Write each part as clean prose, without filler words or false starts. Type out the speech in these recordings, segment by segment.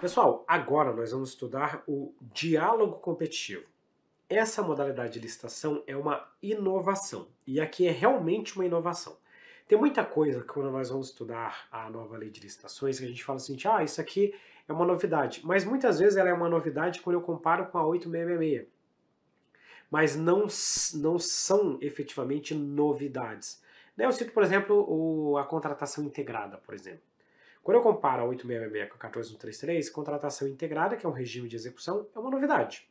Pessoal, agora nós vamos estudar o diálogo competitivo. Essa modalidade de licitação é uma inovação, e aqui é realmente uma inovação. Tem muita coisa que quando nós vamos estudar a nova lei de licitações que a gente fala assim, isso aqui é uma novidade, mas muitas vezes ela é uma novidade quando eu comparo com a 8666, mas não são efetivamente novidades. Eu cito, por exemplo, a contratação integrada, por exemplo. Quando eu comparo a 8666 com a 14133, contratação integrada, que é um regime de execução, é uma novidade.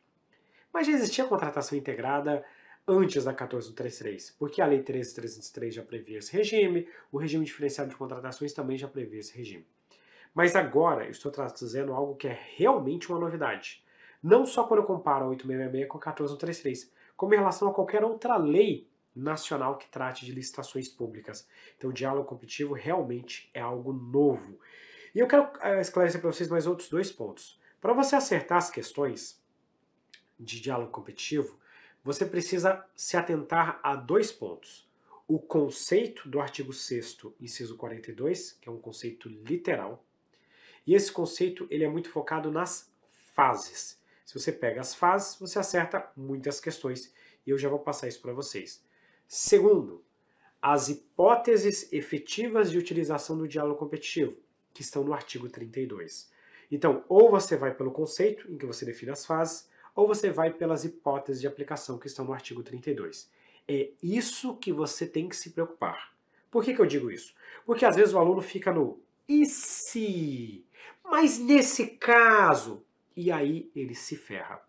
Mas já existia contratação integrada antes da 14133, porque a Lei 13.303 já previa esse regime, o regime diferenciado de contratações também já previa esse regime. Mas agora eu estou trazendo algo que é realmente uma novidade. Não só quando eu comparo a 8666 com a 14133, como em relação a qualquer outra lei nacional que trate de licitações públicas. Então o diálogo competitivo realmente é algo novo. E eu quero esclarecer para vocês mais outros dois pontos. Para você acertar as questões de diálogo competitivo, você precisa se atentar a dois pontos. O conceito do artigo 6º, inciso 42, que é um conceito literal, e esse conceito ele é muito focado nas fases. Se você pega as fases, você acerta muitas questões, e eu já vou passar isso para vocês. Segundo, as hipóteses efetivas de utilização do diálogo competitivo, que estão no artigo 32. Então, ou você vai pelo conceito, em que você define as fases, ou você vai pelas hipóteses de aplicação que estão no artigo 32. É isso que você tem que se preocupar. Por que eu digo isso? Porque às vezes o aluno fica no e se? Mas nesse caso? E aí ele se ferra.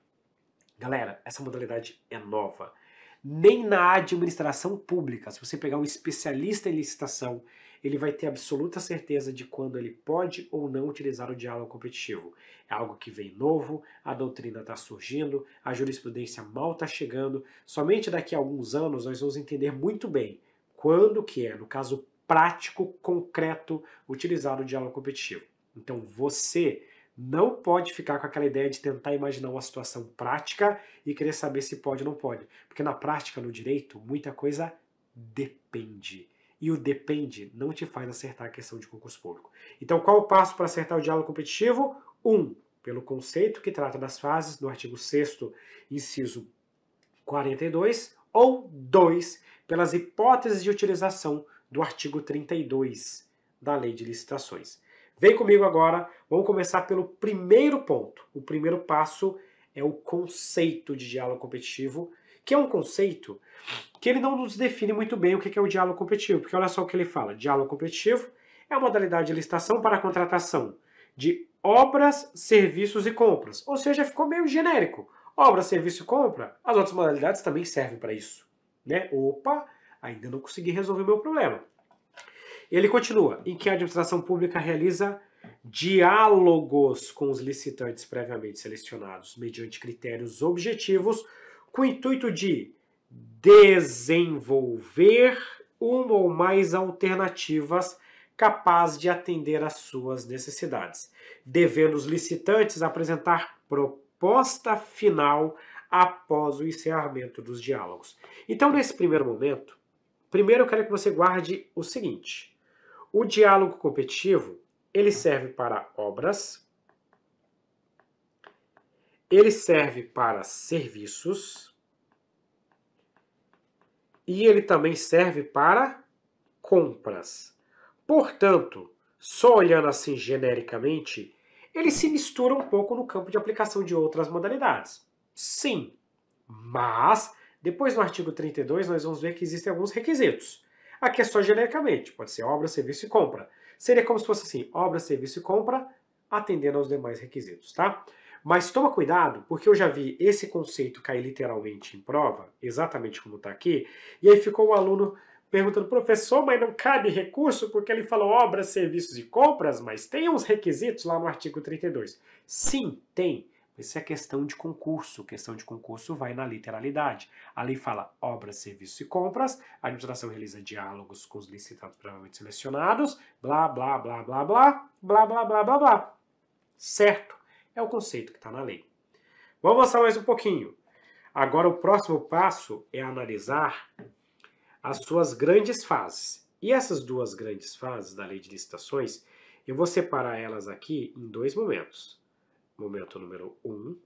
Galera, essa modalidade é nova. Nem na administração pública, se você pegar um especialista em licitação, ele vai ter absoluta certeza de quando ele pode ou não utilizar o diálogo competitivo. É algo que vem novo, a doutrina está surgindo, a jurisprudência mal está chegando. Somente daqui a alguns anos nós vamos entender muito bem quando que é, no caso prático, concreto, utilizar o diálogo competitivo. Então você não pode ficar com aquela ideia de tentar imaginar uma situação prática e querer saber se pode ou não pode. Porque na prática, no direito, muita coisa depende. E o depende não te faz acertar a questão de concurso público. Então, qual o passo para acertar o diálogo competitivo? 1. Pelo conceito que trata das fases, no artigo 6º, inciso 42. Ou 2. Pelas hipóteses de utilização do artigo 32 da Lei de Licitações. Vem comigo agora, vamos começar pelo primeiro ponto. O primeiro passo é o conceito de diálogo competitivo, que é um conceito que ele não nos define muito bem o que é o diálogo competitivo, porque olha só o que ele fala. Diálogo competitivo é a modalidade de licitação para a contratação de obras, serviços e compras. Ou seja, ficou meio genérico. Obra, serviço e compra, as outras modalidades também servem para isso. Opa, ainda não consegui resolver o meu problema. Ele continua, em que a administração pública realiza diálogos com os licitantes previamente selecionados mediante critérios objetivos com o intuito de desenvolver uma ou mais alternativas capazes de atender às suas necessidades, devendo os licitantes apresentar proposta final após o encerramento dos diálogos. Então, nesse primeiro momento, primeiro eu quero que você guarde o seguinte: o diálogo competitivo, ele serve para obras, ele serve para serviços e ele também serve para compras. Portanto, só olhando assim genericamente, ele se mistura um pouco no campo de aplicação de outras modalidades. Sim, mas depois no artigo 32 nós vamos ver que existem alguns requisitos. Aqui é só genericamente, pode ser obra, serviço e compra. Seria como se fosse assim, obra, serviço e compra, atendendo aos demais requisitos, tá? Mas toma cuidado, porque eu já vi esse conceito cair literalmente em prova, exatamente como está aqui, e aí ficou o aluno perguntando, professor, mas não cabe recurso porque ele falou obras, serviços e compras, mas tem uns requisitos lá no artigo 32. Sim, tem. Isso é questão de concurso. Questão de concurso vai na literalidade. A lei fala obras, serviços e compras, a administração realiza diálogos com os licitados previamente selecionados, blá, blá, blá, blá, blá, blá, blá, blá, blá, blá. Certo? É o conceito que está na lei. Vamos avançar mais um pouquinho. Agora o próximo passo é analisar as suas grandes fases. E essas duas grandes fases da lei de licitações, eu vou separar elas aqui em dois momentos. momento número 1.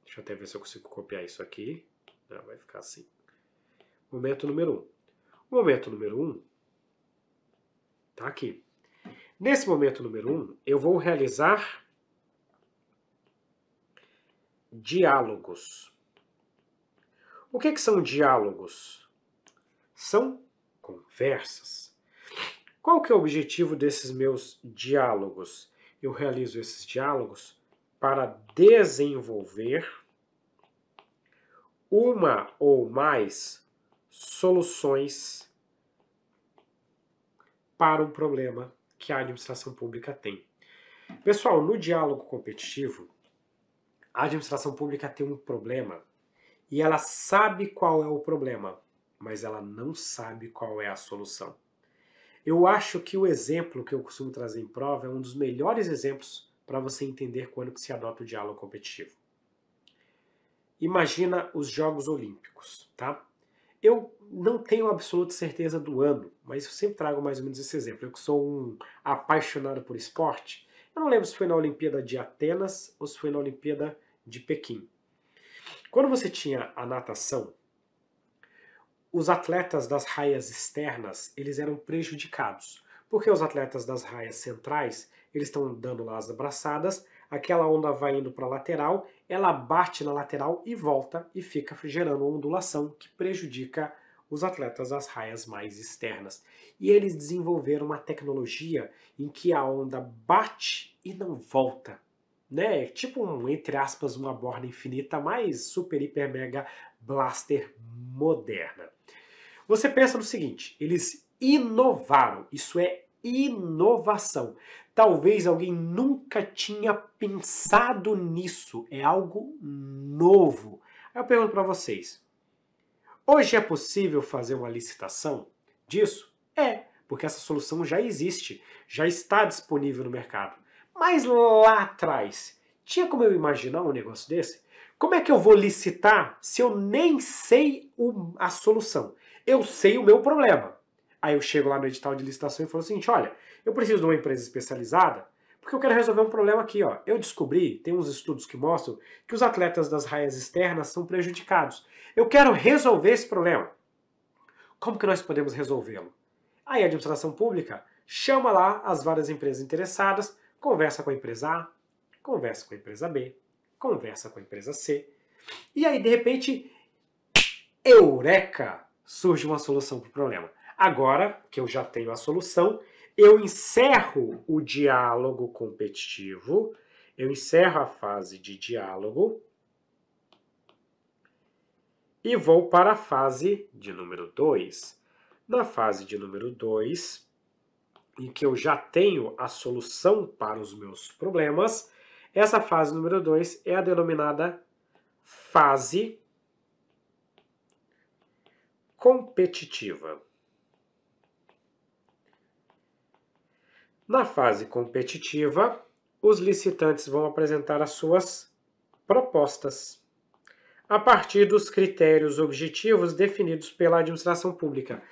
Deixa eu até ver se eu consigo copiar isso aqui. Não, vai ficar assim. Momento número 1. O momento número 1 está aqui. Nesse momento número 1, eu vou realizar diálogos. O que são diálogos? São conversas. Qual que é o objetivo desses meus diálogos? Eu realizo esses diálogos para desenvolver uma ou mais soluções para um problema que a administração pública tem. Pessoal, no diálogo competitivo, a administração pública tem um problema e ela sabe qual é o problema, mas ela não sabe qual é a solução. Eu acho que o exemplo que eu costumo trazer em prova é um dos melhores exemplos para você entender quando que se adota o diálogo competitivo. Imagina os Jogos Olímpicos, tá? Eu não tenho absoluta certeza do ano, mas eu sempre trago mais ou menos esse exemplo. Eu que sou um apaixonado por esporte, eu não lembro se foi na Olimpíada de Atenas ou se foi na Olimpíada de Pequim. Quando você tinha a natação, os atletas das raias externas, eles eram prejudicados. Porque os atletas das raias centrais, eles estão dando lá as abraçadas, aquela onda vai indo para a lateral, ela bate na lateral e volta e fica gerando uma ondulação que prejudica os atletas das raias mais externas. E eles desenvolveram uma tecnologia em que a onda bate e não volta. Né? Tipo, entre aspas, uma borda infinita, mais super, hiper, mega blaster moderna. Você pensa no seguinte, eles inovaram, isso é inovação. Talvez alguém nunca tinha pensado nisso, é algo novo. Aí eu pergunto para vocês, hoje é possível fazer uma licitação disso? É, porque essa solução já existe, já está disponível no mercado. Mas lá atrás, tinha como eu imaginar um negócio desse? Como é que eu vou licitar se eu nem sei a solução? Eu sei o meu problema. Aí eu chego lá no edital de licitação e falo o seguinte, olha, eu preciso de uma empresa especializada porque eu quero resolver um problema aqui. Ó. Eu descobri, tem uns estudos que mostram que os atletas das raias externas são prejudicados. Eu quero resolver esse problema. Como que nós podemos resolvê-lo? Aí a administração pública chama lá as várias empresas interessadas, conversa com a empresa A, conversa com a empresa B, conversa com a empresa C, e aí, de repente, eureka! Surge uma solução para o problema. Agora que eu já tenho a solução, eu encerro o diálogo competitivo, eu encerro a fase de diálogo e vou para a fase de número 2. Na fase de número 2, em que eu já tenho a solução para os meus problemas, essa fase número 2 é a denominada fase competitiva. Na fase competitiva, os licitantes vão apresentar as suas propostas a partir dos critérios objetivos definidos pela administração pública.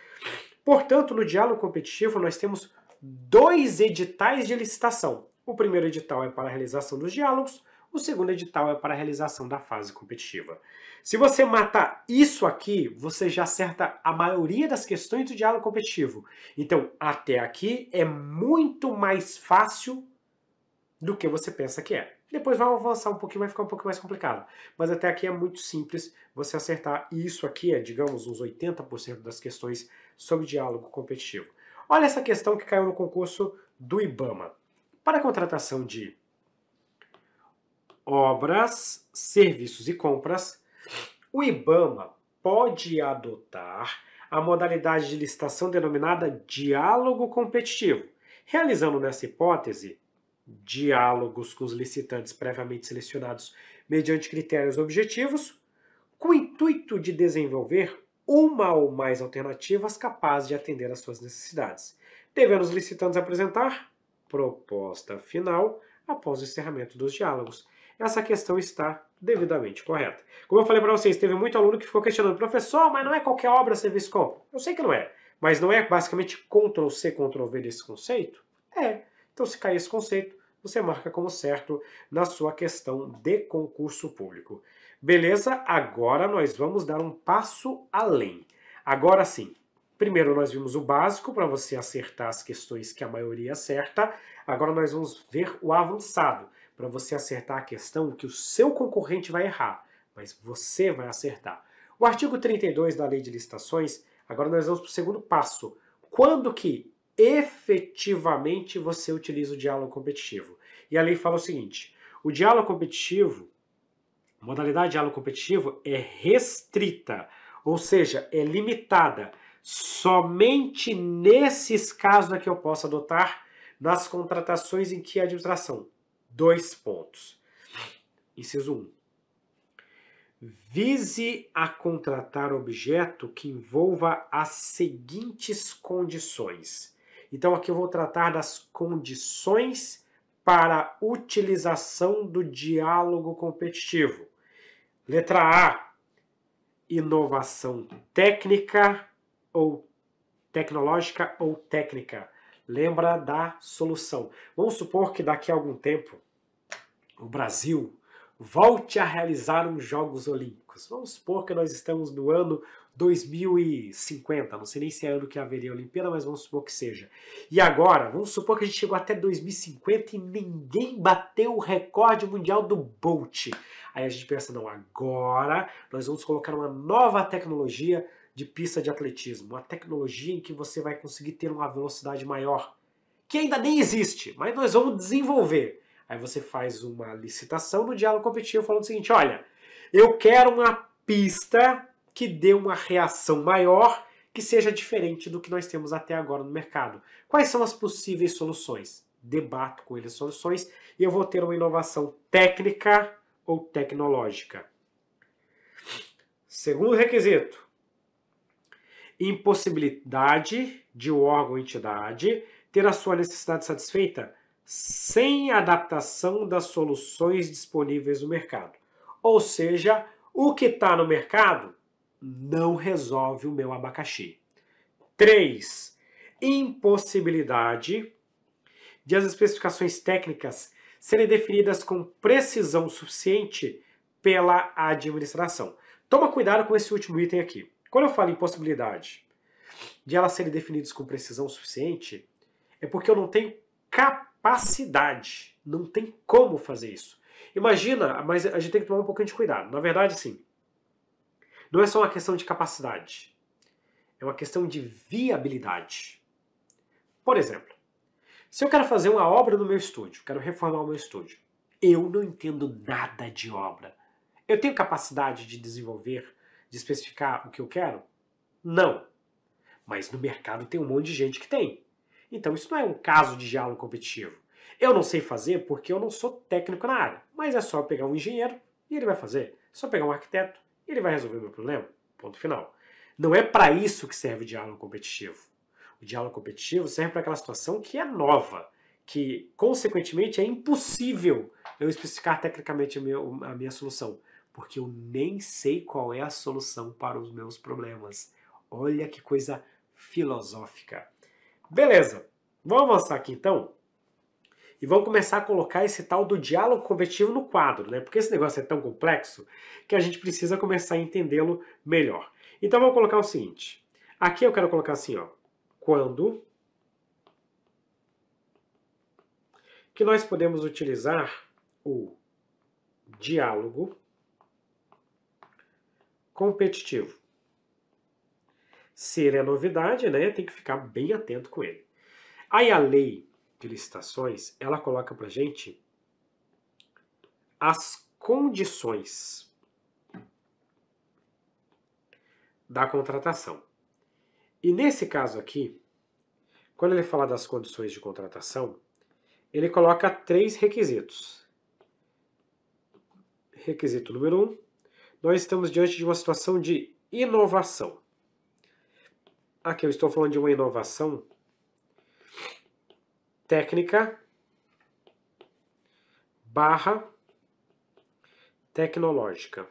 Portanto, no diálogo competitivo, nós temos 2 editais de licitação. O primeiro edital é para a realização dos diálogos, o segundo edital é para a realização da fase competitiva. Se você matar isso aqui, você já acerta a maioria das questões do diálogo competitivo. Então, até aqui é muito mais fácil do que você pensa que é. Depois vai avançar um pouquinho, vai ficar um pouco mais complicado. Mas até aqui é muito simples você acertar. E isso aqui é, digamos, uns 80% das questões sobre diálogo competitivo. Olha essa questão que caiu no concurso do IBAMA. Para a contratação de obras, serviços e compras, o IBAMA pode adotar a modalidade de licitação denominada diálogo competitivo, realizando nessa hipótese diálogos com os licitantes previamente selecionados mediante critérios objetivos, com o intuito de desenvolver uma ou mais alternativas capazes de atender às suas necessidades, devendo os licitantes apresentar proposta final após o encerramento dos diálogos. Essa questão está devidamente correta. Como eu falei para vocês, teve muito aluno que ficou questionando, professor, mas não é qualquer obra, serviço, compra? Eu sei que não é, mas não é basicamente Ctrl+C, Ctrl+V desse conceito? É. Então, se cair esse conceito, você marca como certo na sua questão de concurso público. Beleza? Agora nós vamos dar um passo além. Agora sim, primeiro nós vimos o básico para você acertar as questões que a maioria acerta. Agora nós vamos ver o avançado, para você acertar a questão que o seu concorrente vai errar, mas você vai acertar. O artigo 32 da Lei de Licitações, agora nós vamos para o segundo passo. Quando que efetivamente você utiliza o diálogo competitivo? E a lei fala o seguinte: o diálogo competitivo, a modalidade de diálogo competitivo é restrita, ou seja, é limitada. Somente nesses casos é que eu posso adotar nas contratações em que a administração. 2 pontos. Inciso 1. Vise a contratar objeto que envolva as seguintes condições. Então aqui eu vou tratar das condições para utilização do diálogo competitivo. Letra A, inovação técnica ou tecnológica ou técnica. Lembra da solução. Vamos supor que daqui a algum tempo o Brasil volte a realizar os Jogos Olímpicos. Vamos supor que nós estamos no ano 2050, não sei nem se é ano que haveria a Olimpíada, mas vamos supor que seja. E agora, vamos supor que a gente chegou até 2050 e ninguém bateu o recorde mundial do Bolt. Aí a gente pensa, não, agora nós vamos colocar uma nova tecnologia de pista de atletismo, uma tecnologia em que você vai conseguir ter uma velocidade maior, que ainda nem existe, mas nós vamos desenvolver. Aí você faz uma licitação no diálogo competitivo falando o seguinte: olha, eu quero uma pista que dê uma reação maior, que seja diferente do que nós temos até agora no mercado. Quais são as possíveis soluções? Debato com eles as soluções e eu vou ter uma inovação técnica ou tecnológica. Segundo requisito: impossibilidade de o órgão ou entidade ter a sua necessidade satisfeita sem adaptação das soluções disponíveis no mercado. Ou seja, o que está no mercado não resolve o meu abacaxi. 3. Impossibilidade de as especificações técnicas serem definidas com precisão suficiente pela administração. Toma cuidado com esse último item aqui. Quando eu falo impossibilidade de elas serem definidas com precisão suficiente, é porque eu não tenho capacidade. Não tem como fazer isso. Imagina, mas a gente tem que tomar um pouquinho de cuidado. Na verdade, sim, não é só uma questão de capacidade. É uma questão de viabilidade. Por exemplo, se eu quero fazer uma obra no meu estúdio, quero reformar o meu estúdio, eu não entendo nada de obra. Eu tenho capacidade de desenvolver, de especificar o que eu quero? Não. Mas no mercado tem um monte de gente que tem. Então isso não é um caso de diálogo competitivo. Eu não sei fazer porque eu não sou técnico na área, mas é só eu pegar um engenheiro e ele vai fazer. É só pegar um arquiteto e ele vai resolver o meu problema. Ponto final. Não é para isso que serve o diálogo competitivo. O diálogo competitivo serve para aquela situação que é nova, que consequentemente é impossível eu especificar tecnicamente a minha solução, porque eu nem sei qual é a solução para os meus problemas. Olha que coisa filosófica. Beleza, vamos avançar aqui então e vamos começar a colocar esse tal do diálogo competitivo no quadro, né? Porque esse negócio é tão complexo que a gente precisa começar a entendê-lo melhor. Então vamos colocar o seguinte, aqui eu quero colocar assim, ó, quando que nós podemos utilizar o diálogo competitivo. Se ele é novidade, né, tem que ficar bem atento com ele. Aí a lei de licitações, ela coloca pra gente as condições da contratação. E nesse caso aqui, quando ele fala das condições de contratação, ele coloca 3 requisitos. Requisito número 1, nós estamos diante de uma situação de inovação. Aqui eu estou falando de uma inovação técnica barra tecnológica.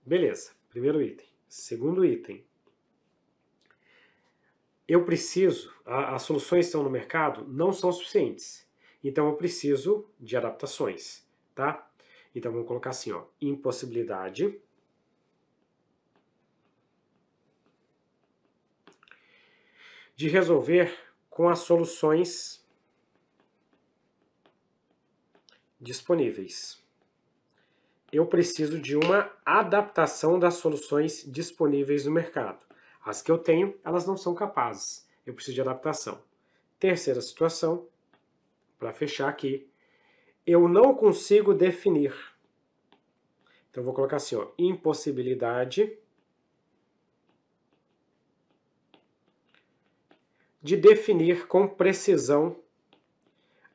Beleza, primeiro item. Segundo item, eu preciso as soluções que estão no mercado não são suficientes. Então eu preciso de adaptações, tá? Então vamos colocar assim, ó, impossibilidade de resolver com as soluções disponíveis. Eu preciso de uma adaptação das soluções disponíveis no mercado. As que eu tenho, elas não são capazes. Eu preciso de adaptação. Terceira situação, para fechar aqui, eu não consigo definir. Então eu vou colocar assim, ó, impossibilidade de definir com precisão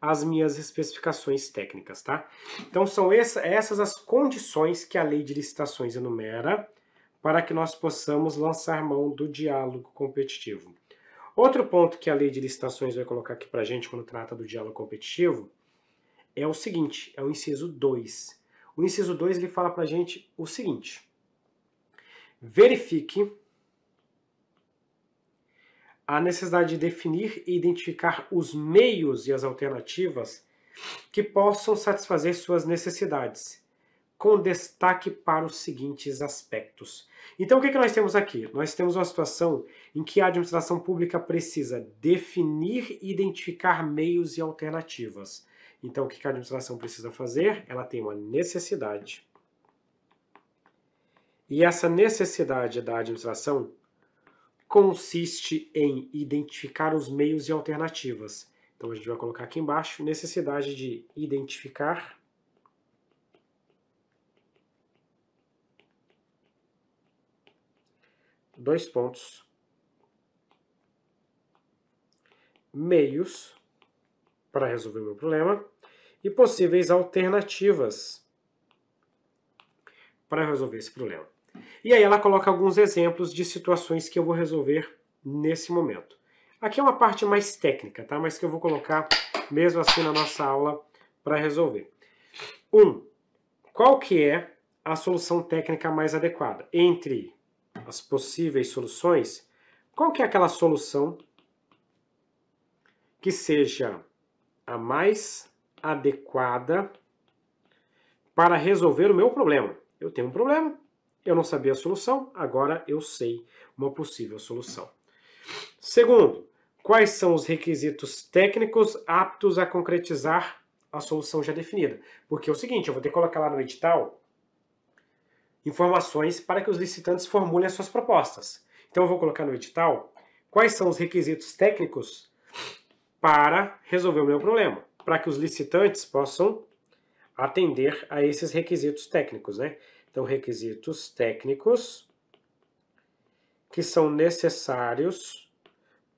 as minhas especificações técnicas, tá? Então são essas as condições que a lei de licitações enumera para que nós possamos lançar mão do diálogo competitivo. Outro ponto que a lei de licitações vai colocar aqui para a gente quando trata do diálogo competitivo é o seguinte, é o inciso 2. O inciso 2 ele fala para a gente o seguinte: verifique a necessidade de definir e identificar os meios e as alternativas que possam satisfazer suas necessidades, com destaque para os seguintes aspectos. Então o que nós temos aqui? Nós temos uma situação em que a administração pública precisa definir e identificar meios e alternativas. Então o que a administração precisa fazer? Ela tem uma necessidade. E essa necessidade da administração consiste em identificar os meios e alternativas. Então a gente vai colocar aqui embaixo, necessidade de identificar dois pontos, meios para resolver o meu problema e possíveis alternativas para resolver esse problema. E aí ela coloca alguns exemplos de situações que eu vou resolver nesse momento. Aqui é uma parte mais técnica, tá? Mas que eu vou colocar mesmo assim na nossa aula para resolver. 1. Qual que é a solução técnica mais adequada? Entre as possíveis soluções, qual que é aquela solução que seja a mais adequada para resolver o meu problema? Eu tenho um problema, eu não sabia a solução, agora eu sei uma possível solução. Segundo, quais são os requisitos técnicos aptos a concretizar a solução já definida? Porque é o seguinte, eu vou ter que colocar lá no edital informações para que os licitantes formulem as suas propostas. Então eu vou colocar no edital quais são os requisitos técnicos para resolver o meu problema, para que os licitantes possam atender a esses requisitos técnicos, né? Então, requisitos técnicos que são necessários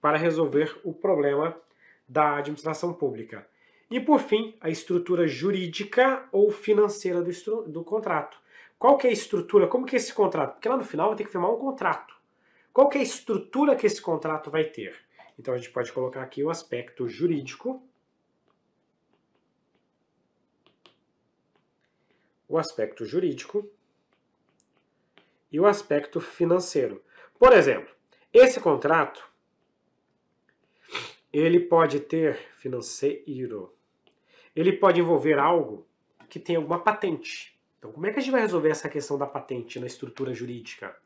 para resolver o problema da administração pública. E, por fim, a estrutura jurídica ou financeira do contrato. Qual que é a estrutura? Como que é esse contrato? Porque lá no final vai ter que firmar um contrato. Qual que é a estrutura que esse contrato vai ter? Então, a gente pode colocar aqui o aspecto jurídico, e o aspecto financeiro. Por exemplo, esse contrato, ele pode ter financeiro, ele pode envolver algo que tem alguma patente. Então, como é que a gente vai resolver essa questão da patente na estrutura jurídica?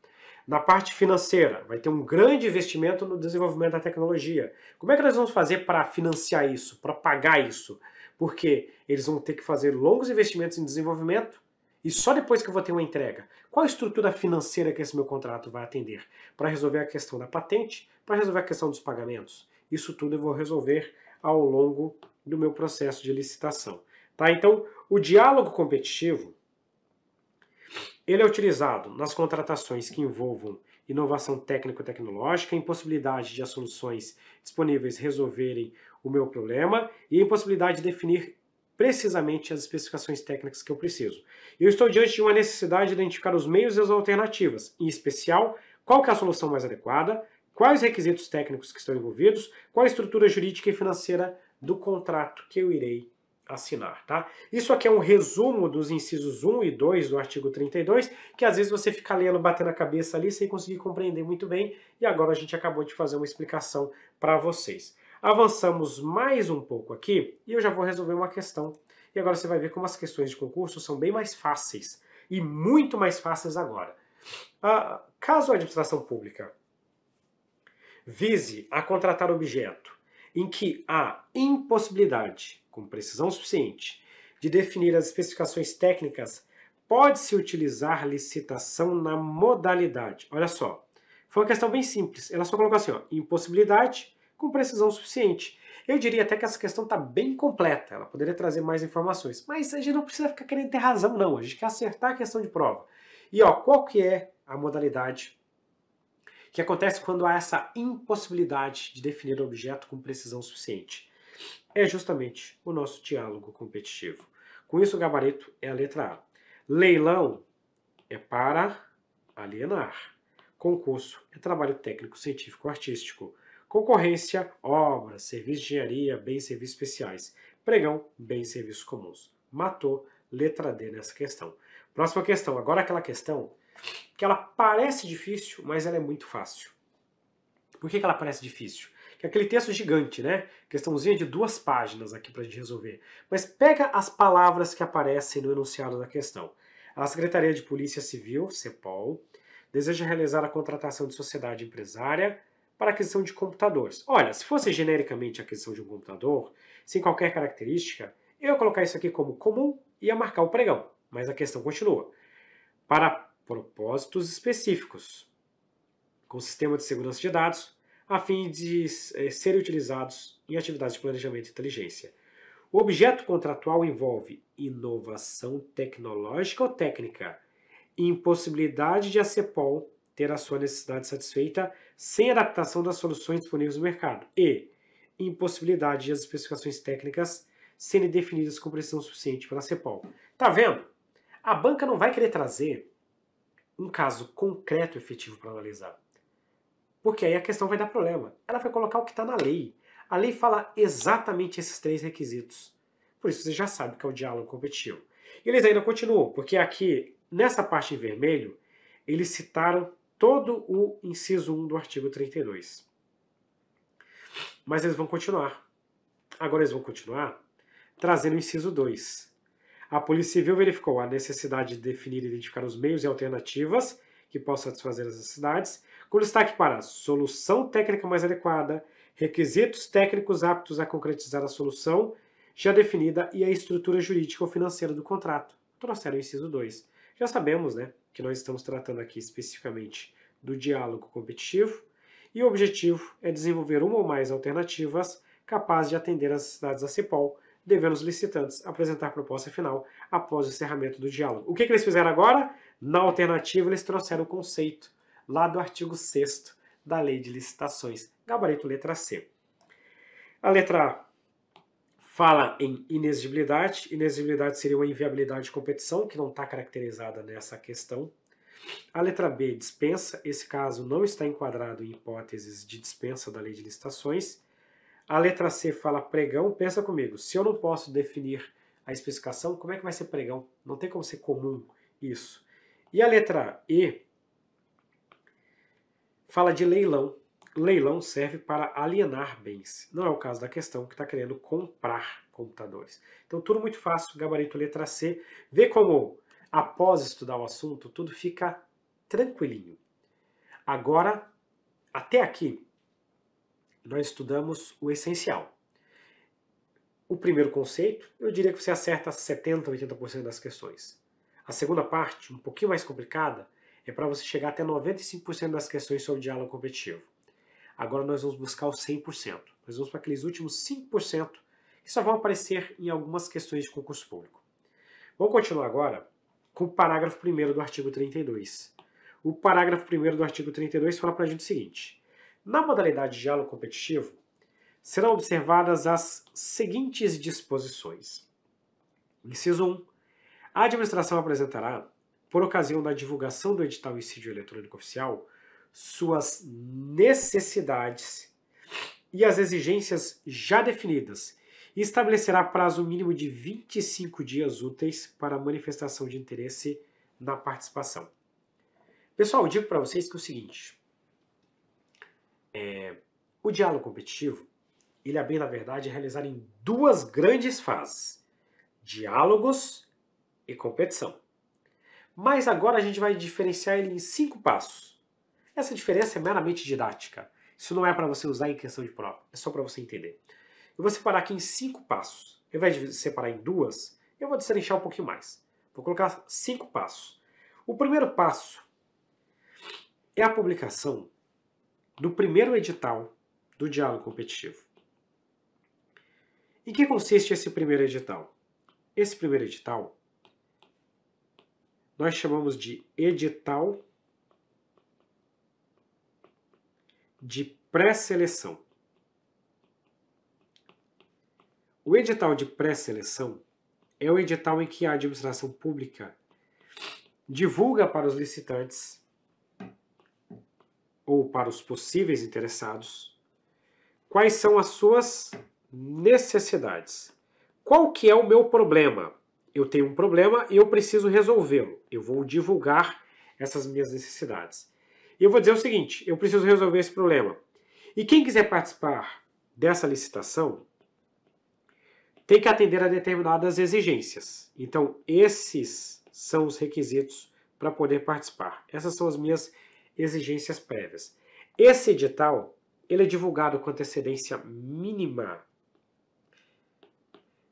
Na parte financeira, vai ter um grande investimento no desenvolvimento da tecnologia. Como é que nós vamos fazer para financiar isso, para pagar isso? Porque eles vão ter que fazer longos investimentos em desenvolvimento e só depois que eu vou ter uma entrega. Qual a estrutura financeira que esse meu contrato vai atender? Para resolver a questão da patente, para resolver a questão dos pagamentos. Isso tudo eu vou resolver ao longo do meu processo de licitação. Tá? Então, o diálogo competitivo, ele é utilizado nas contratações que envolvam inovação técnico-tecnológica, impossibilidade de as soluções disponíveis resolverem o meu problema e a impossibilidade de definir precisamente as especificações técnicas que eu preciso. Eu estou diante de uma necessidade de identificar os meios e as alternativas, em especial, qual que é a solução mais adequada, quais requisitos técnicos que estão envolvidos, qual a estrutura jurídica e financeira do contrato que eu irei assinar, tá? Isso aqui é um resumo dos incisos 1 e 2 do artigo 32, que às vezes você fica lendo, batendo a cabeça ali sem conseguir compreender muito bem, e agora a gente acabou de fazer uma explicação para vocês. Avançamos mais um pouco aqui e eu já vou resolver uma questão. E agora você vai ver como as questões de concurso são bem mais fáceis, e muito mais fáceis agora. Caso a administração pública vise a contratar objeto em que há impossibilidade, com precisão suficiente, de definir as especificações técnicas, pode-se utilizar licitação na modalidade. Olha só, foi uma questão bem simples. Ela só colocou assim, ó, impossibilidade com precisão suficiente. Eu diria até que essa questão está bem completa, ela poderia trazer mais informações, mas a gente não precisa ficar querendo ter razão, não. A gente quer acertar a questão de prova. E ó, qual que é a modalidade que acontece quando há essa impossibilidade de definir o objeto com precisão suficiente? É justamente o nosso diálogo competitivo. Com isso, o gabarito é a letra A. Leilão é para alienar. Concurso é trabalho técnico, científico, artístico. Concorrência, obras, serviços de engenharia, bens e serviços especiais. Pregão, bens e serviços comuns. Matou, letra D nessa questão. Próxima questão. Agora aquela questão que ela parece difícil, mas ela é muito fácil. Por que ela parece difícil? Que é aquele texto gigante, né? Questãozinha de 2 páginas aqui para a gente resolver. Mas pega as palavras que aparecem no enunciado da questão. A Secretaria de Polícia Civil, CEPOL, deseja realizar a contratação de sociedade empresária para aquisição de computadores. Olha, se fosse genericamente a aquisição de um computador, sem qualquer característica, eu ia colocar isso aqui como comum e ia marcar o pregão. Mas a questão continua. Para propósitos específicos, com sistema de segurança de dados, a fim de serem utilizados em atividades de planejamento e inteligência. O objeto contratual envolve inovação tecnológica ou técnica, impossibilidade de a CEPOL ter a sua necessidade satisfeita sem adaptação das soluções disponíveis no mercado e impossibilidade de as especificações técnicas serem definidas com precisão suficiente pela CEPOL. Tá vendo? A banca não vai querer trazer um caso concreto efetivo para analisar. Porque aí a questão vai dar problema. Ela vai colocar o que está na lei. A lei fala exatamente esses 3 requisitos. Por isso você já sabe que é o diálogo competitivo. E eles ainda continuam, porque aqui, nessa parte em vermelho, eles citaram todo o inciso 1 do artigo 32. Mas eles vão continuar. Agora eles vão continuar trazendo o inciso 2. A Polícia Civil verificou a necessidade de definir e identificar os meios e alternativas que possam satisfazer as necessidades, com destaque para solução técnica mais adequada, requisitos técnicos aptos a concretizar a solução já definida e a estrutura jurídica ou financeira do contrato. Trouxeram o inciso 2. Já sabemos, né, que nós estamos tratando aqui especificamente do diálogo competitivo e o objetivo é desenvolver uma ou mais alternativas capazes de atender às necessidades da CEPOL, devendo os licitantes apresentar a proposta final após o encerramento do diálogo. O que eles fizeram agora? Na alternativa, eles trouxeram o conceito lá do artigo 6º da Lei de Licitações, gabarito letra C. A letra A fala em inexigibilidade. Inexigibilidade seria uma inviabilidade de competição, que não está caracterizada nessa questão. A letra B, dispensa. Esse caso não está enquadrado em hipóteses de dispensa da Lei de Licitações. A letra C fala pregão. Pensa comigo, se eu não posso definir a especificação, como é que vai ser pregão? Não tem como ser comum isso. E a letra E fala de leilão. Leilão serve para alienar bens. Não é o caso da questão que está querendo comprar computadores. Então tudo muito fácil, gabarito letra C. Vê como, após estudar o assunto, tudo fica tranquilinho. Agora, até aqui, nós estudamos o essencial. O primeiro conceito, eu diria que você acerta 70%, 80% das questões. A segunda parte, um pouquinho mais complicada, é para você chegar até 95% das questões sobre diálogo competitivo. Agora nós vamos buscar os 100%. Nós vamos para aqueles últimos 5% que só vão aparecer em algumas questões de concurso público. Vamos continuar agora com o parágrafo 1º do artigo 32. O parágrafo 1º do artigo 32 fala para a gente o seguinte: na modalidade de diálogo competitivo, serão observadas as seguintes disposições. Inciso 1. A administração apresentará, por ocasião da divulgação do edital em sítio eletrônico oficial, suas necessidades e as exigências já definidas e estabelecerá prazo mínimo de 25 dias úteis para a manifestação de interesse na participação. Pessoal, eu digo para vocês que é o seguinte, o diálogo competitivo, ele é bem, na verdade, realizado em duas grandes fases, diálogos e competição. Mas agora a gente vai diferenciar ele em 5 passos. Essa diferença é meramente didática. Isso não é para você usar em questão de prova, é só para você entender. Eu vou separar aqui em 5 passos. Ao invés de separar em 2, eu vou destrinchar um pouquinho mais. Vou colocar 5 passos. O primeiro passo é a publicação do primeiro edital do diálogo competitivo. Em que consiste esse primeiro edital? Esse primeiro edital nós chamamos de edital de pré-seleção. O edital de pré-seleção é o edital em que a administração pública divulga para os licitantes ou para os possíveis interessados quais são as suas necessidades. Qual que é o meu problema? Eu tenho um problema e eu preciso resolvê-lo. Eu vou divulgar essas minhas necessidades. E eu vou dizer o seguinte, eu preciso resolver esse problema. E quem quiser participar dessa licitação tem que atender a determinadas exigências. Então, esses são os requisitos para poder participar. Essas são as minhas exigências prévias. Esse edital, ele é divulgado com antecedência mínima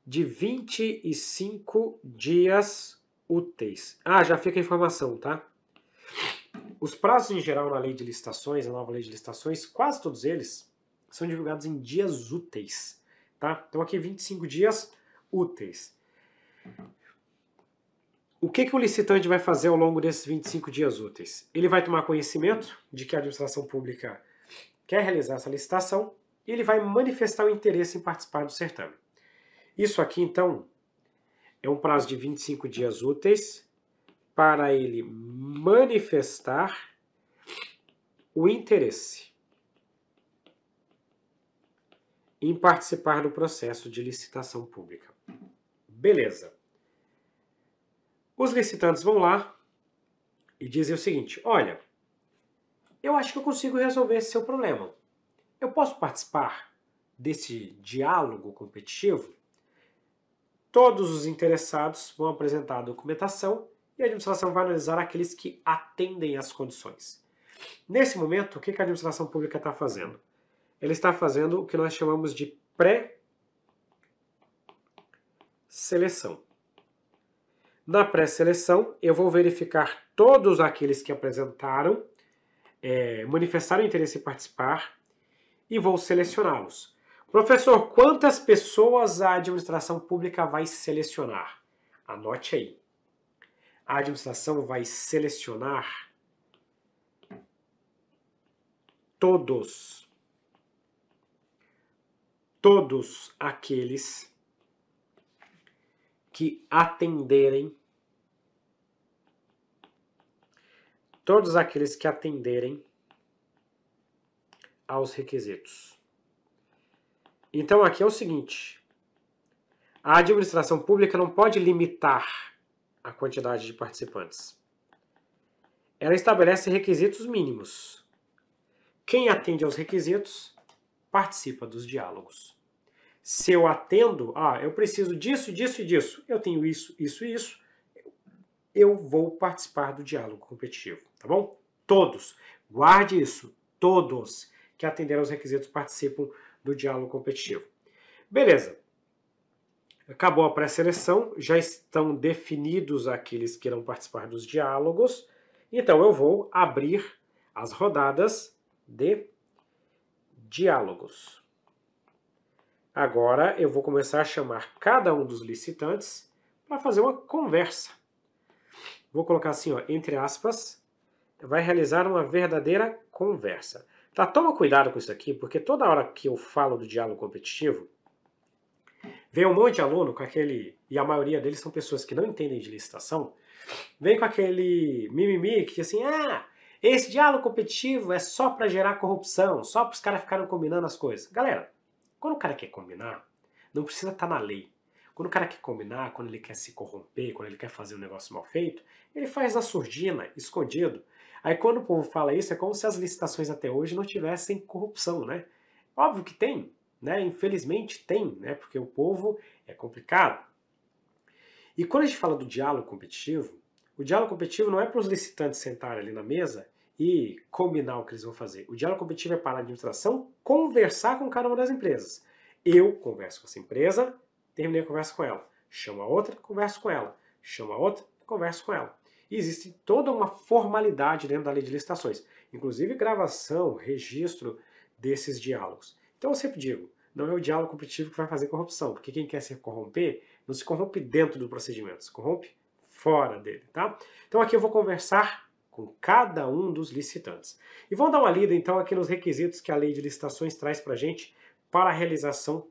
de 25 dias úteis. Ah, já fica a informação, tá? Os prazos em geral na lei de licitações, a nova lei de licitações, quase todos eles são divulgados em dias úteis, tá? Então aqui 25 dias úteis. O que o licitante vai fazer ao longo desses 25 dias úteis? Ele vai tomar conhecimento de que a administração pública quer realizar essa licitação e ele vai manifestar o interesse em participar do certame. Isso aqui, então, é um prazo de 25 dias úteis para ele manifestar o interesse em participar do processo de licitação pública. Beleza. Os licitantes vão lá e dizem o seguinte, olha, eu acho que eu consigo resolver esse seu problema. Eu posso participar desse diálogo competitivo? Todos os interessados vão apresentar a documentação e a administração vai analisar aqueles que atendem às condições. Nesse momento, o que a administração pública está fazendo? Ela está fazendo o que nós chamamos de pré-seleção. Na pré-seleção, eu vou verificar todos aqueles que apresentaram, manifestaram interesse em participar e vou selecioná-los. Professor, quantas pessoas a administração pública vai selecionar? Anote aí. A administração vai selecionar todos aqueles que atenderem, aos requisitos. Então aqui é o seguinte, a administração pública não pode limitar a quantidade de participantes. Ela estabelece requisitos mínimos. Quem atende aos requisitos participa dos diálogos. Se eu atendo, eu preciso disso, disso e disso, eu tenho isso, isso e isso, eu vou participar do diálogo competitivo, tá bom? Todos, guarde isso, todos que atenderam aos requisitos participam do diálogo competitivo. Beleza. Acabou a pré-seleção, já estão definidos aqueles que irão participar dos diálogos, então eu vou abrir as rodadas de diálogos. Agora eu vou começar a chamar cada um dos licitantes para fazer uma conversa. Vou colocar assim, entre aspas, vai realizar uma verdadeira conversa. Tá, toma cuidado com isso aqui, porque toda hora que eu falo do diálogo competitivo, vem um monte de aluno com aquele, e a maioria deles são pessoas que não entendem de licitação, vem com aquele mimimi que assim, esse diálogo competitivo é só para gerar corrupção, só para os caras ficarem combinando as coisas. Galera, quando o cara quer combinar, não precisa estar na lei. Quando o cara quer combinar, quando ele quer se corromper, quando ele quer fazer um negócio mal feito, ele faz na surdina, escondido. Aí quando o povo fala isso, é como se as licitações até hoje não tivessem corrupção, né? Óbvio que tem, né? Infelizmente tem, né? Porque o povo é complicado. E quando a gente fala do diálogo competitivo, o diálogo competitivo não é para os licitantes sentarem ali na mesa e combinar o que eles vão fazer. O diálogo competitivo é para a administração conversar com cada uma das empresas. Eu converso com essa empresa, terminei a conversa com ela. Chamo a outra, converso com ela. Chamo a outra, converso com ela. E existe toda uma formalidade dentro da lei de licitações, inclusive gravação, registro desses diálogos. Então eu sempre digo, não é o diálogo competitivo que vai fazer corrupção, porque quem quer se corromper, não se corrompe dentro do procedimento, se corrompe fora dele, tá? Então aqui eu vou conversar com cada um dos licitantes. E vamos dar uma lida então aqui nos requisitos que a lei de licitações traz pra gente para a realização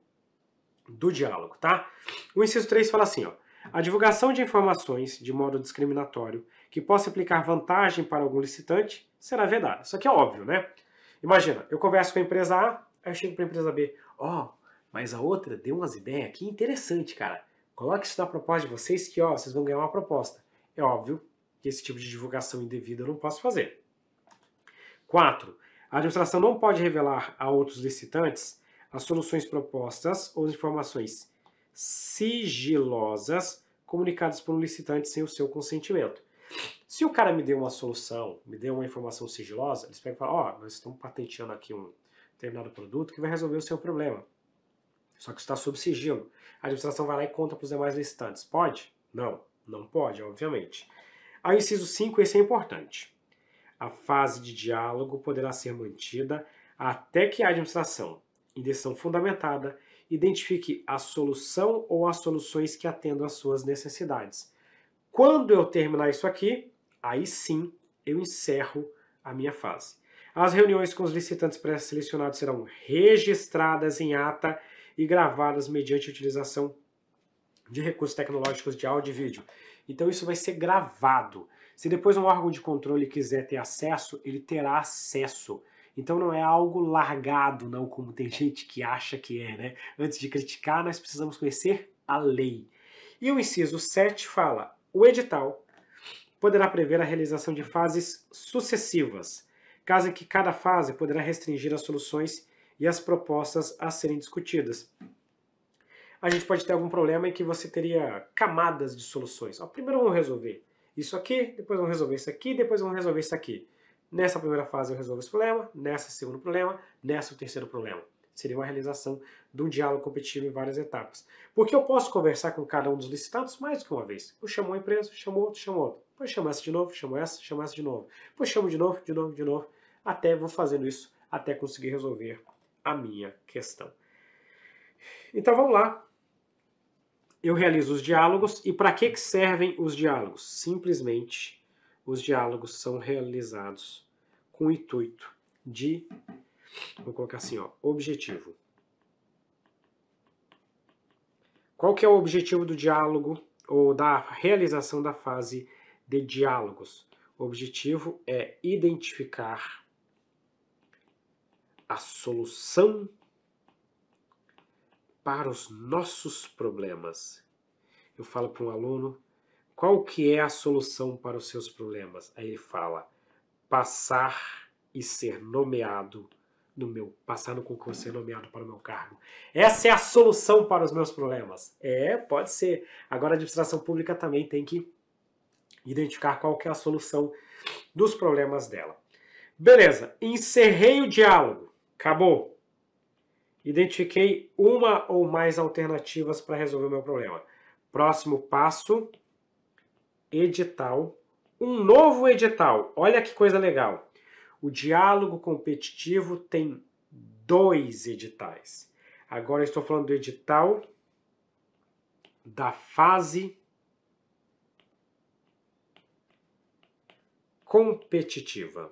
do diálogo, tá? O inciso 3 fala assim, ó: a divulgação de informações de modo discriminatório que possa implicar vantagem para algum licitante será vedada. Isso aqui é óbvio, né? Imagina, eu converso com a empresa A, aí eu chego para a empresa B, mas a outra deu umas ideias aqui interessantes, cara. Coloque isso na proposta de vocês que, vocês vão ganhar uma proposta. É óbvio que esse tipo de divulgação indevida eu não posso fazer. 4. A administração não pode revelar a outros licitantes as soluções propostas ou informações sigilosas comunicadas por um licitante sem o seu consentimento. Se o cara me deu uma solução, me deu uma informação sigilosa, eles pegam e falam, nós estamos patenteando aqui um determinado produto que vai resolver o seu problema. Só que está sob sigilo. A administração vai lá e conta para os demais licitantes. Pode? Não, não pode, obviamente. Aí o inciso 5, esse é importante. A fase de diálogo poderá ser mantida até que a administração, em decisão fundamentada, identifique a solução ou as soluções que atendam às suas necessidades. Quando eu terminar isso aqui, aí sim eu encerro a minha fase. As reuniões com os licitantes pré-selecionados serão registradas em ata e gravadas mediante utilização de recursos tecnológicos de áudio e vídeo. Então isso vai ser gravado. Se depois um órgão de controle quiser ter acesso, ele terá acesso. Então não é algo largado, não, como tem gente que acha que é, né? Antes de criticar, nós precisamos conhecer a lei. E o inciso 7 fala: o edital poderá prever a realização de fases sucessivas, caso em que cada fase poderá restringir as soluções e as propostas a serem discutidas. A gente pode ter algum problema em que você teria camadas de soluções. Primeiro vamos resolver isso aqui, depois vamos resolver isso aqui, depois vamos resolver isso aqui. Nessa primeira fase eu resolvo esse problema, nessa segundo problema, nessa o terceiro problema. Seria uma realização de um diálogo competitivo em várias etapas. Porque eu posso conversar com cada um dos licitantes mais do que uma vez. Eu chamo uma empresa, chamo outro, chamo outro. Depois chamo essa de novo, chamo essa de novo. Depois chamo de novo, até vou fazendo isso, até conseguir resolver a minha questão. Então vamos lá. Eu realizo os diálogos. E para que servem os diálogos? Simplesmente, os diálogos são realizados com o intuito de, vou colocar assim, objetivo. Qual que é o objetivo do diálogo ou da realização da fase de diálogos? O objetivo é identificar a solução para os nossos problemas. Eu falo para um aluno, qual que é a solução para os seus problemas? Aí ele fala, passar e ser nomeado passar no concurso e ser nomeado para o meu cargo. Essa é a solução para os meus problemas. Pode ser. Agora a administração pública também tem que identificar qual que é a solução dos problemas dela. Beleza, encerrei o diálogo. Acabou. Identifiquei uma ou mais alternativas para resolver o meu problema. Próximo passo, edital. Um novo edital. Olha que coisa legal. O diálogo competitivo tem 2 editais. Agora eu estou falando do edital da fase competitiva.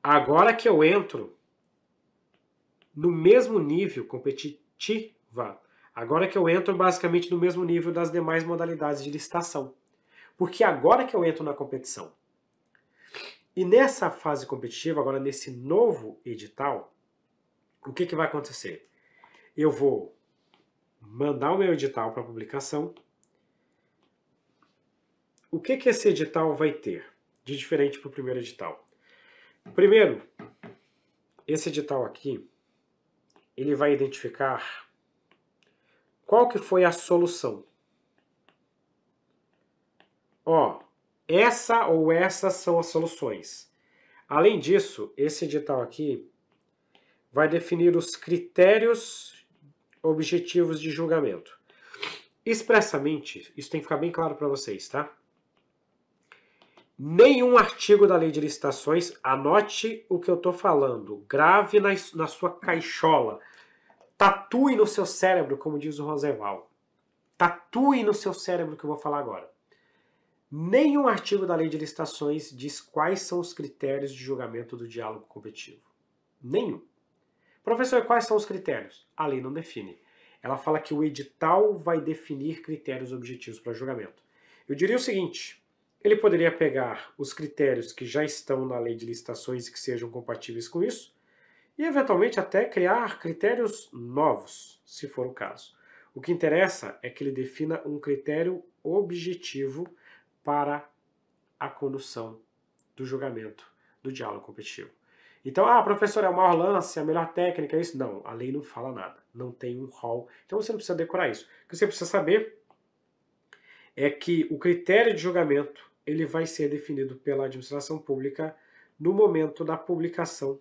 Agora que eu entro no mesmo nível competitiva, agora que eu entro basicamente no mesmo nível das demais modalidades de licitação. Porque agora que eu entro na competição. E nessa fase competitiva, agora nesse novo edital, o que vai acontecer? Eu vou mandar o meu edital para publicação. O que esse edital vai ter de diferente para o primeiro edital? Primeiro, esse edital aqui, ele vai identificar qual que foi a solução. Ó, essa ou essas são as soluções. Além disso, esse edital aqui vai definir os critérios objetivos de julgamento. Expressamente, isso tem que ficar bem claro para vocês, tá? Nenhum artigo da lei de licitações, anote o que eu estou falando, grave na sua caixola, tatue no seu cérebro, como diz o Roosevelt. Tatue no seu cérebro o que eu vou falar agora. Nenhum artigo da lei de licitações diz quais são os critérios de julgamento do diálogo competitivo. Nenhum. Professor, quais são os critérios? A lei não define. Ela fala que o edital vai definir critérios objetivos para julgamento. Eu diria o seguinte, ele poderia pegar os critérios que já estão na lei de licitações e que sejam compatíveis com isso, e eventualmente até criar critérios novos, se for o caso. O que interessa é que ele defina um critério objetivo para a condução do julgamento do diálogo competitivo. Então, professor, é o maior lance, é a melhor técnica, é isso? Não, a lei não fala nada, não tem um rol. Então você não precisa decorar isso. O que você precisa saber é que o critério de julgamento ele vai ser definido pela administração pública no momento da publicação.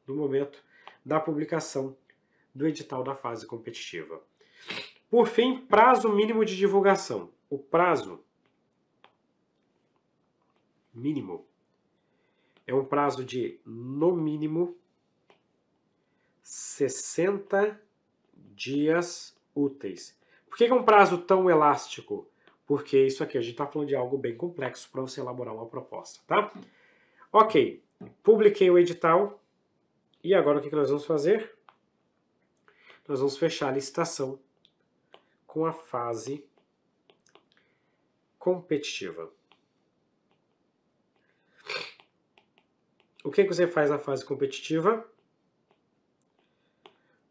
No momento da publicação do edital da fase competitiva. Por fim, prazo mínimo de divulgação. O prazo mínimo é um prazo de, no mínimo, 60 dias úteis. Por que é um prazo tão elástico? Porque isso aqui, a gente está falando de algo bem complexo para você elaborar uma proposta, tá? Ok, publiquei o edital. E agora o que nós vamos fazer? Nós vamos fechar a licitação com a fase competitiva. O que você faz na fase competitiva?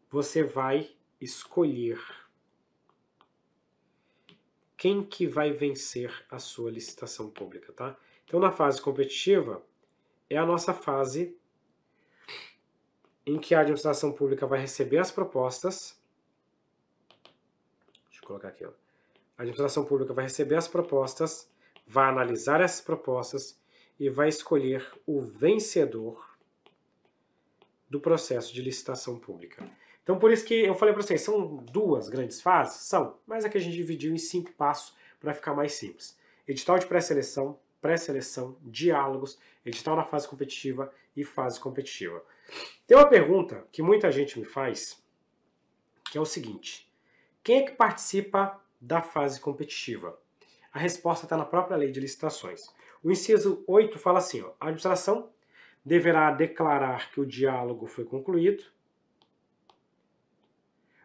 Você vai escolher quem que vai vencer a sua licitação pública, tá? Então, na fase competitiva, é a nossa fase em que a administração pública vai receber as propostas. Deixa eu colocar aqui, ó. A administração pública vai receber as propostas, vai analisar essas propostas e vai escolher o vencedor do processo de licitação pública. Então, por isso que eu falei para vocês, são duas grandes fases? São, mas aqui a gente dividiu em 5 passos para ficar mais simples. Edital de pré-seleção, diálogos, edital na fase competitiva e fase competitiva. Tem uma pergunta que muita gente me faz, que é o seguinte: quem é que participa da fase competitiva? A resposta está na própria lei de licitações. O inciso 8 fala assim, ó, a administração deverá declarar que o diálogo foi concluído,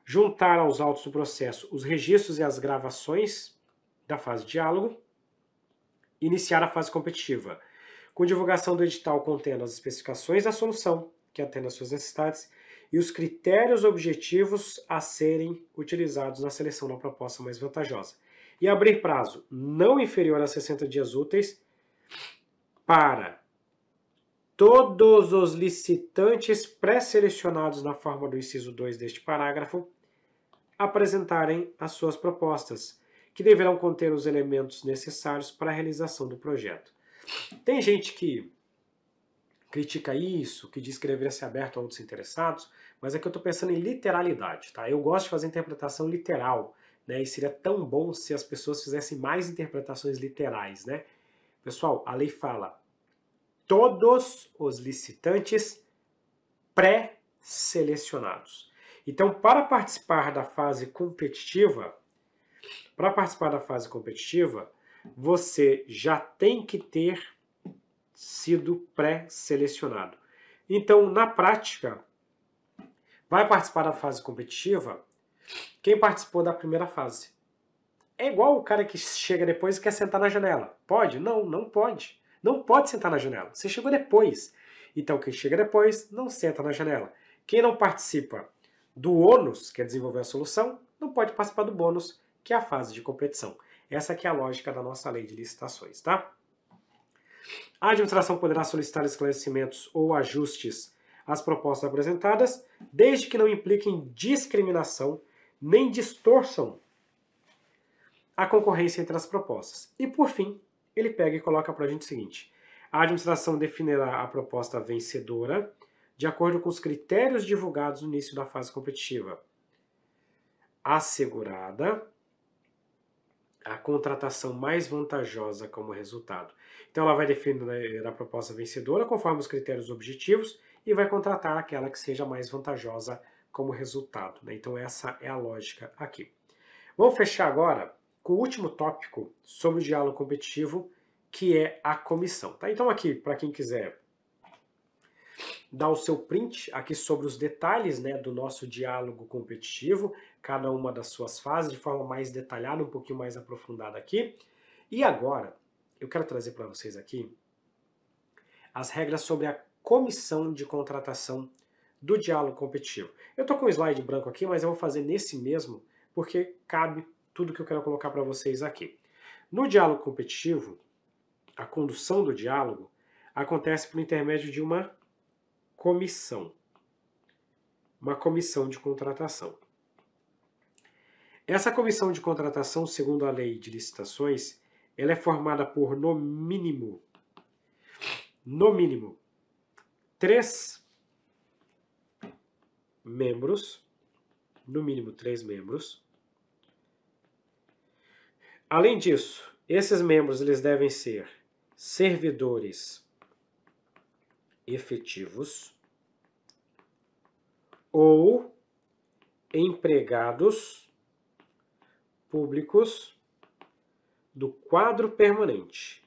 juntar aos autos do processo os registros e as gravações da fase de diálogo, iniciar a fase competitiva, com divulgação do edital contendo as especificações da solução, que atenda às suas necessidades, e os critérios objetivos a serem utilizados na seleção da proposta mais vantajosa. E abrir prazo não inferior a 60 dias úteis para todos os licitantes pré-selecionados na forma do inciso 2 deste parágrafo apresentarem as suas propostas, que deverão conter os elementos necessários para a realização do projeto. Tem gente que critica isso, que diz que deveria ser aberto a outros interessados, mas é que eu estou pensando em literalidade, tá? Eu gosto de fazer interpretação literal, né? E seria tão bom se as pessoas fizessem mais interpretações literais, né? Pessoal, a lei fala todos os licitantes pré-selecionados. Então, para participar da fase competitiva, você já tem que ter sido pré-selecionado. Então, na prática, vai participar da fase competitiva quem participou da primeira fase. É igual o cara que chega depois e quer sentar na janela. Pode? Não, não pode. Não pode sentar na janela. Você chegou depois. Então, quem chega depois não senta na janela. Quem não participa do ônus, que é desenvolver a solução, não pode participar do bônus, que é a fase de competição. Essa que é a lógica da nossa lei de licitações, tá? A administração poderá solicitar esclarecimentos ou ajustes às propostas apresentadas, desde que não impliquem discriminação nem distorçam a concorrência entre as propostas. E por fim, ele pega e coloca para a gente o seguinte: a administração definirá a proposta vencedora de acordo com os critérios divulgados no início da fase competitiva, assegurada a contratação mais vantajosa como resultado. Então ela vai definir a proposta vencedora conforme os critérios objetivos e vai contratar aquela que seja mais vantajosa como resultado, né? Então essa é a lógica aqui. Vamos fechar agora com o último tópico sobre o diálogo competitivo, que é a comissão, tá? Então aqui, para quem quiser dar o seu print aqui sobre os detalhes, né, do nosso diálogo competitivo, cada uma das suas fases, de forma mais detalhada, um pouquinho mais aprofundada aqui. E agora, eu quero trazer para vocês aqui as regras sobre a comissão de contratação do diálogo competitivo. Eu estou com um slide branco aqui, mas eu vou fazer nesse mesmo, porque cabe tudo que eu quero colocar para vocês aqui. No diálogo competitivo, a condução do diálogo acontece por intermédio de uma comissão de contratação. Essa comissão de contratação, segundo a lei de licitações, ela é formada por, no mínimo, 3 membros, Além disso, esses membros eles devem ser servidores efetivos ou empregados públicos do quadro permanente.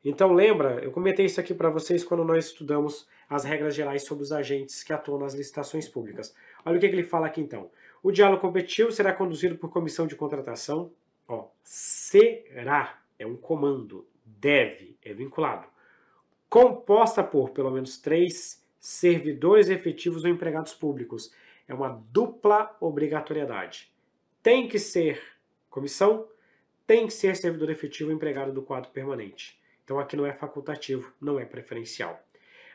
Então lembra, eu comentei isso aqui para vocês quando nós estudamos as regras gerais sobre os agentes que atuam nas licitações públicas. Olha o que ele fala aqui então. O diálogo competitivo será conduzido por comissão de contratação. Ó, será é um comando, deve é vinculado, composta por pelo menos 3 servidores efetivos ou empregados públicos. É uma dupla obrigatoriedade. Tem que ser comissão, tem que ser servidor efetivo ou empregado do quadro permanente. Então aqui não é facultativo, não é preferencial.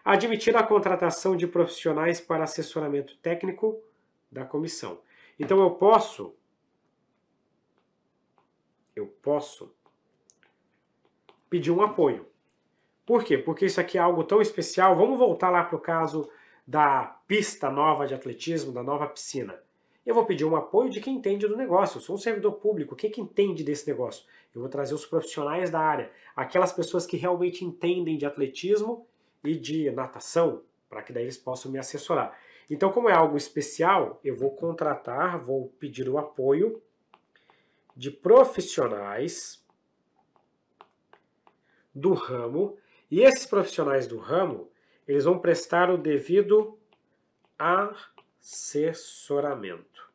Admitir a contratação de profissionais para assessoramento técnico da comissão. Então eu posso pedir um apoio. Por quê? Porque isso aqui é algo tão especial. Vamos voltar lá para o caso da pista nova de atletismo, da nova piscina. Eu vou pedir um apoio de quem entende do negócio. Eu sou um servidor público. Quem que entende desse negócio? Eu vou trazer os profissionais da área. Aquelas pessoas que realmente entendem de atletismo e de natação, para que daí eles possam me assessorar. Então, como é algo especial, eu vou vou pedir o apoio de profissionais do ramo. E esses profissionais do ramo, eles vão prestar o devido assessoramento.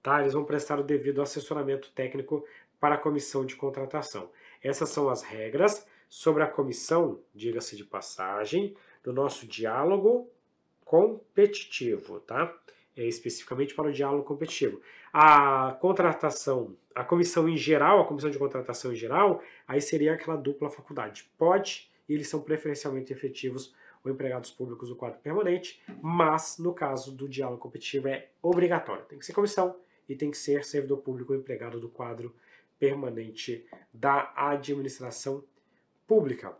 Tá? Eles vão prestar o devido assessoramento técnico para a comissão de contratação. Essas são as regras sobre a comissão, diga-se de passagem, do nosso diálogo competitivo, tá? Especificamente para o diálogo competitivo. A contratação, a comissão em geral, a comissão de contratação em geral, aí seria aquela dupla faculdade. Pode, e eles são preferencialmente efetivos ou empregados públicos do quadro permanente, mas no caso do diálogo competitivo é obrigatório. Tem que ser comissão e tem que ser servidor público ou empregado do quadro permanente da administração pública.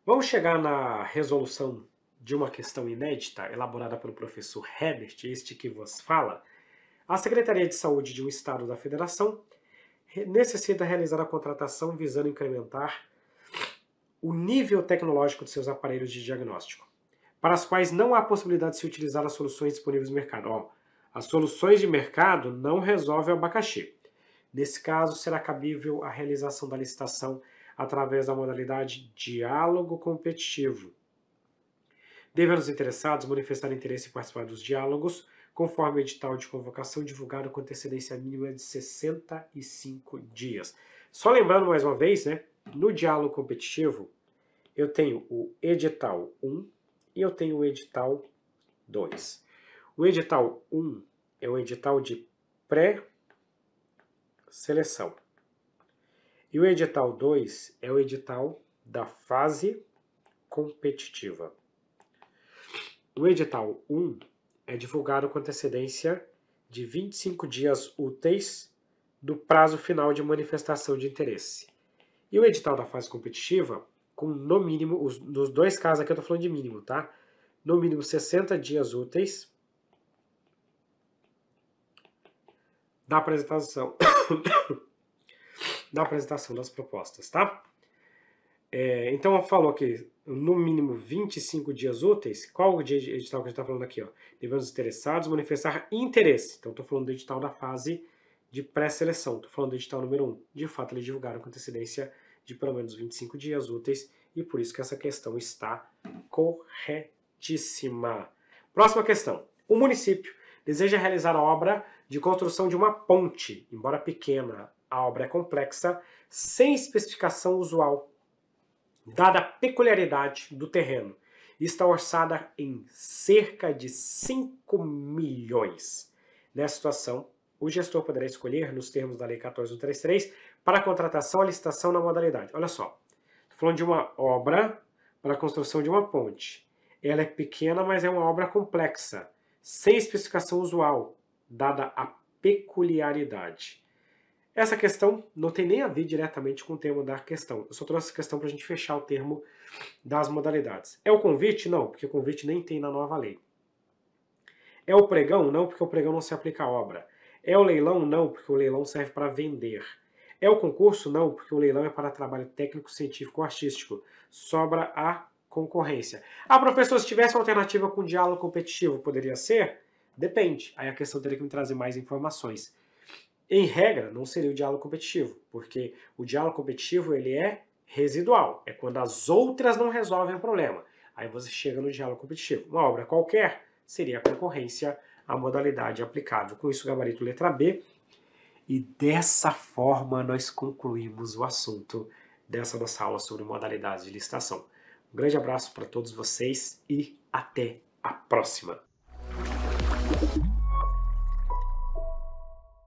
Vamos chegar na resolução de uma questão inédita elaborada pelo professor Herbert, este que vos fala. A Secretaria de Saúde de um Estado da Federação necessita realizar a contratação visando incrementar o nível tecnológico de seus aparelhos de diagnóstico, para as quais não há possibilidade de se utilizar as soluções disponíveis no mercado. Ó, as soluções de mercado não resolvem o abacaxi. Nesse caso, será cabível a realização da licitação através da modalidade diálogo competitivo. Devem os interessados manifestar interesse em participar dos diálogos, conforme o edital de convocação divulgado com antecedência mínima de 65 dias. Só lembrando mais uma vez, né, no diálogo competitivo, eu tenho o edital 1 e eu tenho o edital 2. O edital 1 é o edital de pré-seleção. E o edital 2 é o edital da fase competitiva. O edital 1 é divulgado com antecedência de 25 dias úteis do prazo final de manifestação de interesse. E o edital da fase competitiva, com no mínimo, nos dois casos aqui eu estou falando de mínimo, tá? No mínimo 60 dias úteis da apresentação, das propostas, tá? Então eu falo aqui, no mínimo 25 dias úteis. Qual o edital que a gente está falando aqui? Devendo os interessados manifestar interesse. Então estou falando do edital da fase de pré-seleção. Estou falando do edital número 1. De fato, eles divulgaram com antecedência de pelo menos 25 dias úteis e por isso que essa questão está corretíssima. Próxima questão. O município deseja realizar a obra de construção de uma ponte, embora pequena, a obra é complexa, sem especificação usual, dada a peculiaridade do terreno, e está orçada em cerca de 5 milhões. Nessa situação, o gestor poderá escolher, nos termos da Lei 14.133, para a contratação a licitação na modalidade. Olha só, estou falando de uma obra para a construção de uma ponte. Ela é pequena, mas é uma obra complexa, sem especificação usual, dada a peculiaridade. Essa questão não tem nem a ver diretamente com o termo da questão. Eu só trouxe essa questão para a gente fechar o termo das modalidades. É o convite? Não, porque o convite nem tem na nova lei. É o pregão? Não, porque o pregão não se aplica à obra. É o leilão? Não, porque o leilão serve para vender. É o concurso? Não, porque o leilão é para trabalho técnico, científico ou artístico. Sobra a concorrência. Ah, professor, se tivesse uma alternativa com diálogo competitivo, poderia ser? Depende. Aí a questão teria que me trazer mais informações. Em regra, não seria o diálogo competitivo, porque o diálogo competitivo ele é residual. É quando as outras não resolvem o problema. Aí você chega no diálogo competitivo. Uma obra qualquer seria a concorrência, a modalidade aplicável. Com isso, gabarito letra B. E dessa forma nós concluímos o assunto dessa nossa aula sobre modalidades de licitação. Um grande abraço para todos vocês e até a próxima!